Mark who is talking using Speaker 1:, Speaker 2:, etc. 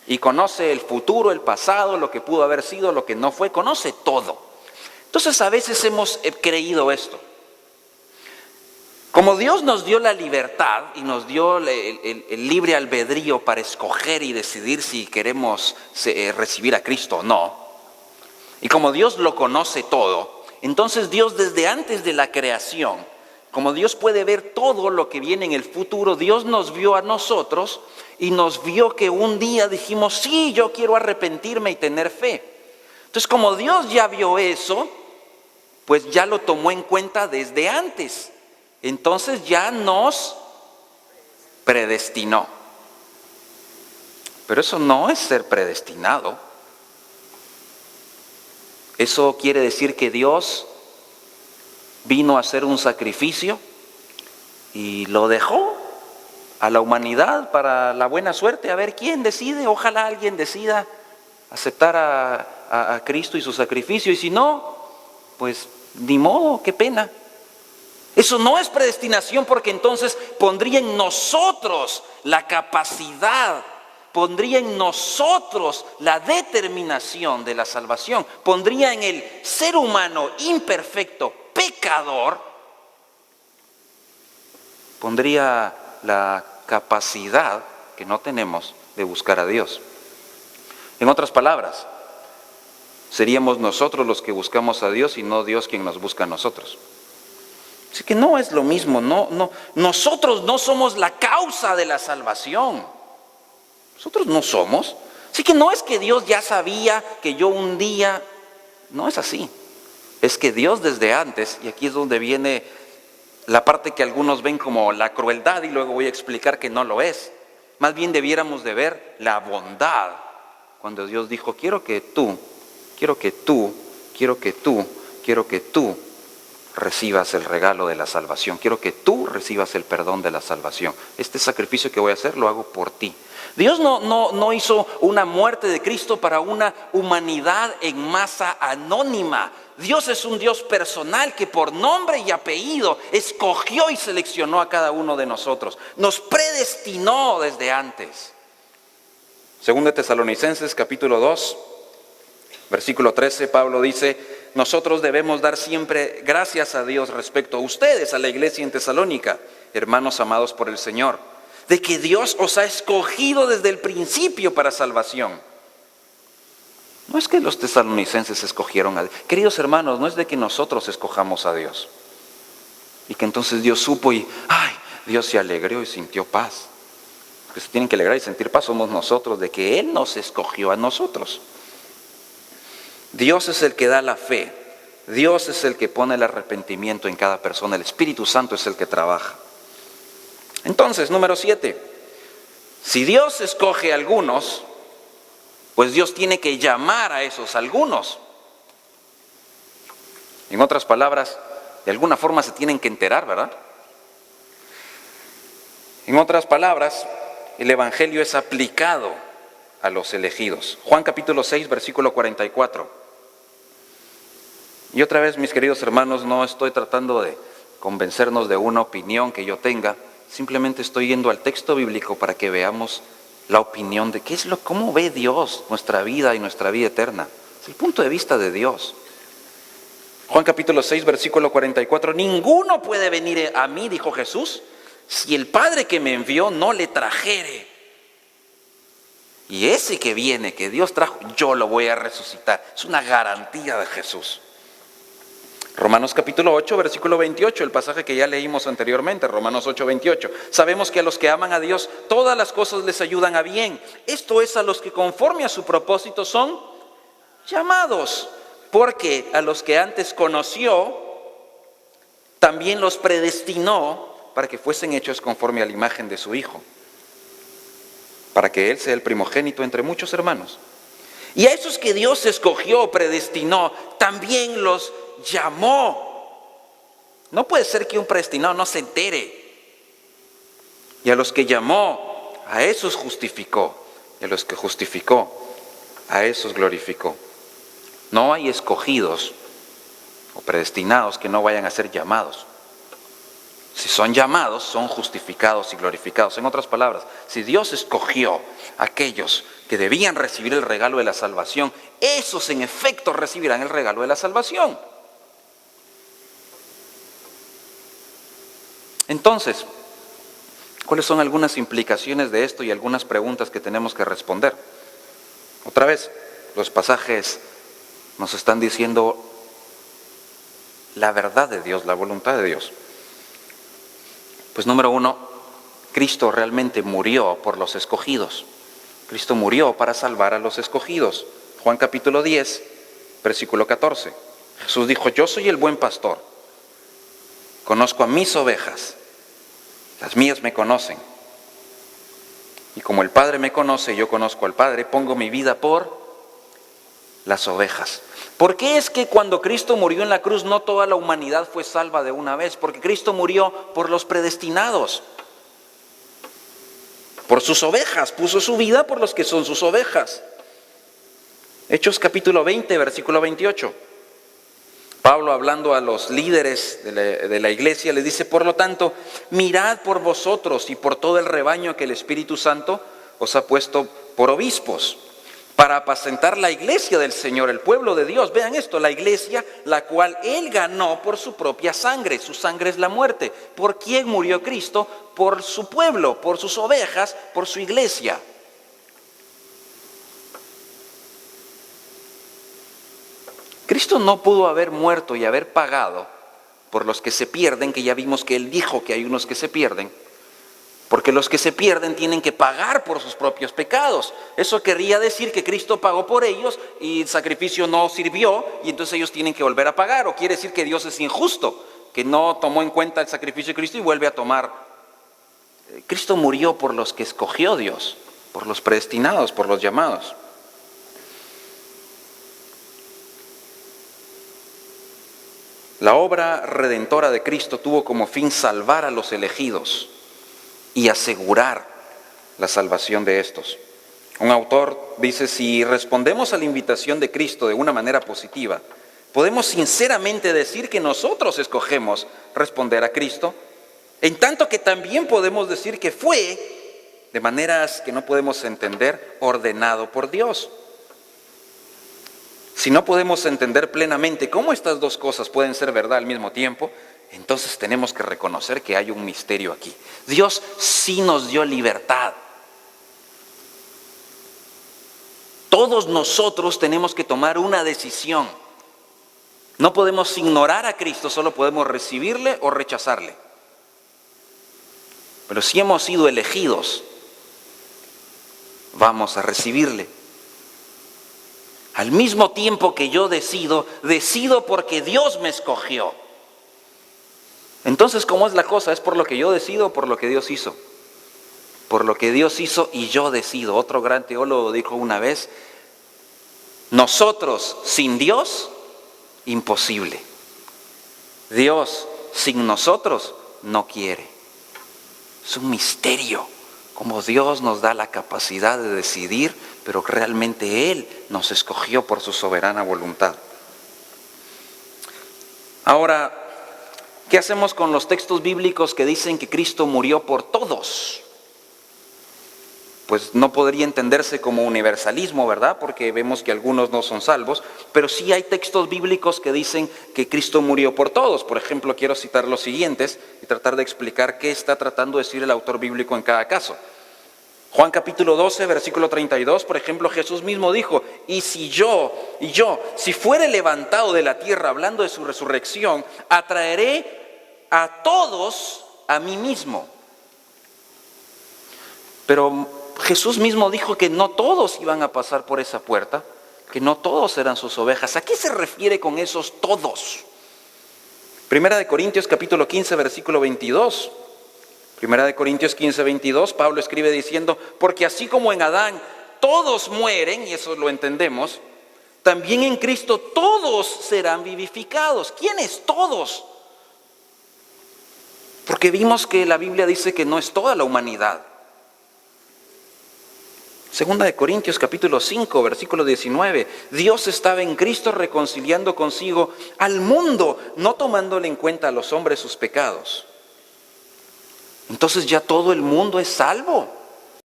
Speaker 1: y conoce el futuro, el pasado, lo que pudo haber sido, lo que no fue, conoce todo. Entonces a veces hemos creído esto. Como Dios nos dio la libertad y nos dio el libre albedrío para escoger y decidir si queremos recibir a Cristo o no, y como Dios lo conoce todo, entonces Dios desde antes de la creación, como Dios puede ver todo lo que viene en el futuro, Dios nos vio a nosotros y nos vio que un día dijimos, sí, yo quiero arrepentirme y tener fe. Entonces como Dios ya vio eso, pues ya lo tomó en cuenta desde antes. Entonces ya nos predestinó. Pero eso no es ser predestinado. Eso quiere decir que Dios vino a hacer un sacrificio y lo dejó a la humanidad para la buena suerte. A ver quién decide. Ojalá alguien decida aceptar a Cristo y su sacrificio. Y si no, pues ni modo, qué pena. Eso no es predestinación, porque entonces pondría en nosotros la capacidad, pondría en nosotros la determinación de la salvación, pondría en el ser humano imperfecto, pecador, pondría la capacidad que no tenemos de buscar a Dios. En otras palabras, seríamos nosotros los que buscamos a Dios y no Dios quien nos busca a nosotros. Así que no es lo mismo, nosotros no somos la causa de la salvación. Nosotros no somos. Así que no es que Dios ya sabía que yo un día, no es así. Es que Dios desde antes, y aquí es donde viene la parte que algunos ven como la crueldad y luego voy a explicar que no lo es. Más bien debiéramos de ver la bondad. Cuando Dios dijo, quiero que tú recibas el regalo de la salvación. Quiero que tú recibas el perdón de la salvación. Este sacrificio que voy a hacer lo hago por ti. Dios no hizo una muerte de Cristo para una humanidad en masa anónima. Dios es un Dios personal que por nombre y apellido escogió y seleccionó a cada uno de nosotros. Nos predestinó desde antes. Según de Tesalonicenses capítulo 2, versículo 13, Pablo dice, nosotros debemos dar siempre gracias a Dios respecto a ustedes, a la iglesia en Tesalónica, hermanos amados por el Señor, de que Dios os ha escogido desde el principio para salvación. No es que los tesalonicenses escogieron a Dios. Queridos hermanos, no es de que nosotros escojamos a Dios y que entonces Dios supo y Dios se alegró y sintió paz. Los que se tienen que alegrar y sentir paz somos nosotros, de que Él nos escogió a nosotros. Dios es el que da la fe, Dios es el que pone el arrepentimiento en cada persona, el Espíritu Santo es el que trabaja. Entonces, número 7, si Dios escoge a algunos, pues Dios tiene que llamar a esos algunos. En otras palabras, de alguna forma se tienen que enterar, ¿verdad? En otras palabras, el Evangelio es aplicado a los elegidos. Juan capítulo 6, versículo 44. Y otra vez, mis queridos hermanos, no estoy tratando de convencernos de una opinión que yo tenga, simplemente estoy yendo al texto bíblico para que veamos la opinión de cómo ve Dios nuestra vida y nuestra vida eterna. Es el punto de vista de Dios. Juan capítulo 6, versículo 44, ninguno puede venir a mí, dijo Jesús, si el Padre que me envió no le trajere. Y ese que viene, que Dios trajo, yo lo voy a resucitar. Es una garantía de Jesús. Romanos capítulo 8, versículo 28, el pasaje que ya leímos anteriormente, Romanos 8, 28. Sabemos que a los que aman a Dios, todas las cosas les ayudan a bien. Esto es a los que conforme a su propósito son llamados. Porque a los que antes conoció, también los predestinó para que fuesen hechos conforme a la imagen de su Hijo, para que Él sea el primogénito entre muchos hermanos. Y a esos que Dios escogió, predestinó, también los llamó. No puede ser que un predestinado no se entere. Y a los que llamó, a esos justificó. Y a los que justificó, a esos glorificó. No hay escogidos o predestinados que no vayan a ser llamados. Si son llamados, son justificados y glorificados. En otras palabras, si Dios escogió a aquellos que debían recibir el regalo de la salvación, esos en efecto recibirán el regalo de la salvación. Entonces, ¿cuáles son algunas implicaciones de esto y algunas preguntas que tenemos que responder? Otra vez, los pasajes nos están diciendo la verdad de Dios, la voluntad de Dios. Pues número uno, Cristo realmente murió por los escogidos. Cristo murió para salvar a los escogidos. Juan capítulo 10, versículo 14. Jesús dijo: yo soy el buen pastor. Conozco a mis ovejas. Las mías me conocen. Y como el Padre me conoce, yo conozco al Padre, pongo mi vida por las ovejas. ¿Por qué es que cuando Cristo murió en la cruz no toda la humanidad fue salva de una vez? Porque Cristo murió por los predestinados, por sus ovejas, puso su vida por los que son sus ovejas. Hechos capítulo 20, versículo 28. Pablo, hablando a los líderes de la iglesia, les dice: por lo tanto, mirad por vosotros y por todo el rebaño que el Espíritu Santo os ha puesto por obispos, para apacentar la iglesia del Señor, el pueblo de Dios. Vean esto, la iglesia, la cual Él ganó por su propia sangre. Su sangre es la muerte. ¿Por quién murió Cristo? Por su pueblo, por sus ovejas, por su iglesia. Cristo no pudo haber muerto y haber pagado por los que se pierden, que ya vimos que Él dijo que hay unos que se pierden, porque los que se pierden tienen que pagar por sus propios pecados. Eso querría decir que Cristo pagó por ellos y el sacrificio no sirvió y entonces ellos tienen que volver a pagar. O quiere decir que Dios es injusto, que no tomó en cuenta el sacrificio de Cristo y vuelve a tomar. Cristo murió por los que escogió Dios, por los predestinados, por los llamados. La obra redentora de Cristo tuvo como fin salvar a los elegidos y asegurar la salvación de estos. Un autor dice: si respondemos a la invitación de Cristo de una manera positiva, podemos sinceramente decir que nosotros escogemos responder a Cristo, en tanto que también podemos decir que fue, de maneras que no podemos entender, ordenado por Dios. Si no podemos entender plenamente cómo estas dos cosas pueden ser verdad al mismo tiempo, entonces tenemos que reconocer que hay un misterio aquí. Dios sí nos dio libertad. Todos nosotros tenemos que tomar una decisión. No podemos ignorar a Cristo, solo podemos recibirle o rechazarle. Pero si hemos sido elegidos, vamos a recibirle. Al mismo tiempo que yo decido porque Dios me escogió. Entonces, ¿cómo es la cosa? ¿Es por lo que yo decido o por lo que Dios hizo? Por lo que Dios hizo y yo decido. Otro gran teólogo dijo una vez: nosotros sin Dios, imposible. Dios sin nosotros no quiere. Es un misterio. Como Dios nos da la capacidad de decidir, pero realmente Él nos escogió por su soberana voluntad. Ahora, ¿qué hacemos con los textos bíblicos que dicen que Cristo murió por todos? Pues no podría entenderse como universalismo, ¿verdad? Porque vemos que algunos no son salvos, pero sí hay textos bíblicos que dicen que Cristo murió por todos. Por ejemplo, quiero citar los siguientes y tratar de explicar qué está tratando de decir el autor bíblico en cada caso. Juan capítulo 12, versículo 32, por ejemplo, Jesús mismo dijo: si fuere levantado de la tierra, hablando de su resurrección, atraeré a todos a mí mismo. Pero Jesús mismo dijo que no todos iban a pasar por esa puerta, que no todos eran sus ovejas. ¿A qué se refiere con esos todos? Primera de Corintios capítulo 15, versículo 22. Primera de Corintios 15, 22, Pablo escribe diciendo: porque así como en Adán todos mueren, y eso lo entendemos, también en Cristo todos serán vivificados. ¿Quiénes todos? Porque vimos que la Biblia dice que no es toda la humanidad. Segunda de Corintios capítulo 5, versículo 19, Dios estaba en Cristo reconciliando consigo al mundo, no tomándole en cuenta a los hombres sus pecados. Entonces ya todo el mundo es salvo.